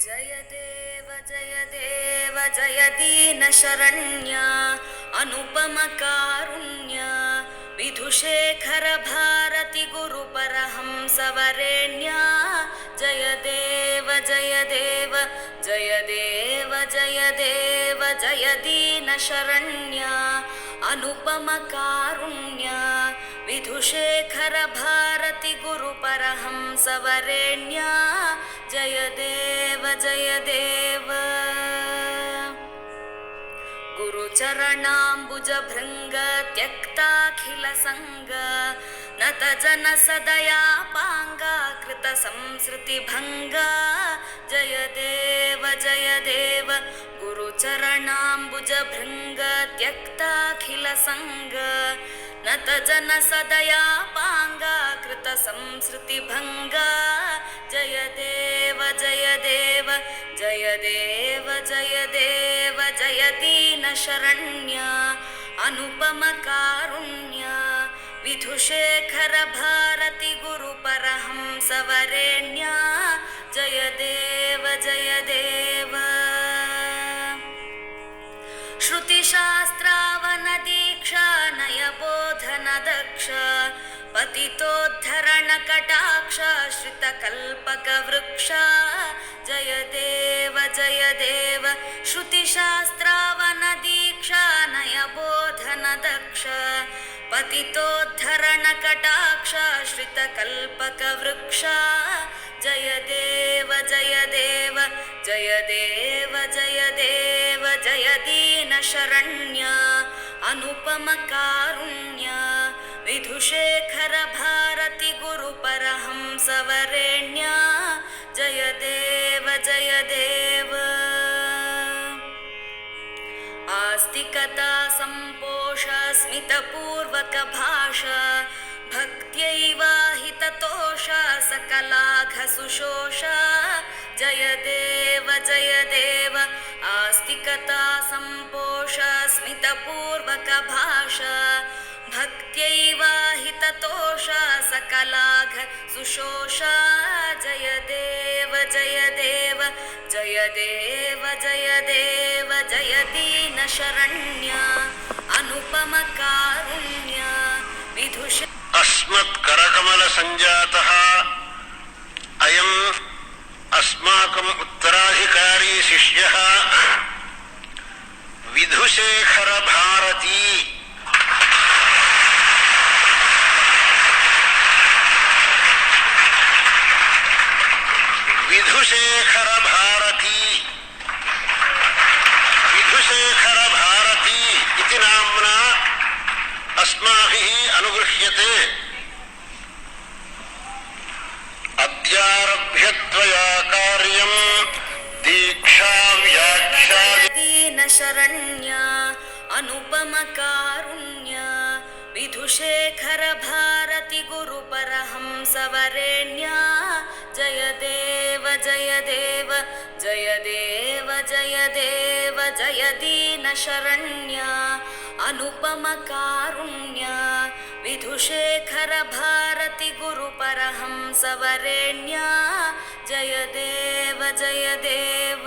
जय देव जय दीनशरण्य अनुपमकारुण्य विधुशेखर भारति गुरुपरहंसवरेण्य जय देव जय देव जय देव जय देव जय दीनशरण्य अनुपमकारुण्य विधुशेखर भारति गुरुपरहंसवरेण्य जय देव जय देव गुरुचरणाम्बुजभृङ्ग त्यक्ताखिलसङ्ग नतजनसदयापाङ्गा कृतसंसृतिभङ्ग जय देव जय देव गुरुचरणाम्बुजभृङ्ग त्यक्ताखिलसङ्ग नतजनसदयापाङ्गा कृतसंसृतिभङ्ग जय देव जय देव जय देव जय देव जय दीनशरण्य अनुपमकारुण्य विधुशेखर भारति गुरुपरहंसवरेण्य जय देव जय देव श्रुतिशास्त्रावनदीक्षा नयबोधनदक्ष पतितोद्धरणकटाक्ष श्रितकल्पकवृक्ष जय देव जय देव श्रुतिशास्त्रावनदीक्षा नयबोधनदक्ष पतितोद्धरणकटाक्ष श्रितकल्पकवृक्ष जय देव जय देव जय देव जय देव जय दीनशरण्य अनुपमकारुण्य विधुशेखर भारति गुरुपरहंसवरेण्य जय देव जय देव आस्तिकता सम्पोष स्मितपूर्वक भाषा भक्त्यैवाहिततोष सकलाघसुशोष जय देव जय देव आस्तिकता सम्पोष स्मितपूर्वक भाषा भक्त्यैवाहिततोष सकलाघ सुशोष जय देव जय देव जय देव जय देव जय दीनशरण्य अनुपमकारुण्य विधुष अस्मत्करकमल संजातः अयम् अस्माकम् उत्तराधिकारी शिष्यः विधुशेखर भारती विधुशेखर भारती विधुशेखर भारती इति नाम्ना अस्माभिः अनुगृह्यते। अद्यारभ्य त्वया कार्यम् दीक्षा व्याख्या दीनशरण्य अनुपमकारुण्य विधुशेखर भारति गुरुपरहंसवरेण्य जय देव जय देव जय देव जय देव जय दीनशरण्य अनुपमकारुण्य विधुशेखर भारति गुरुपरहंसवरेण्य जय देव जय देव।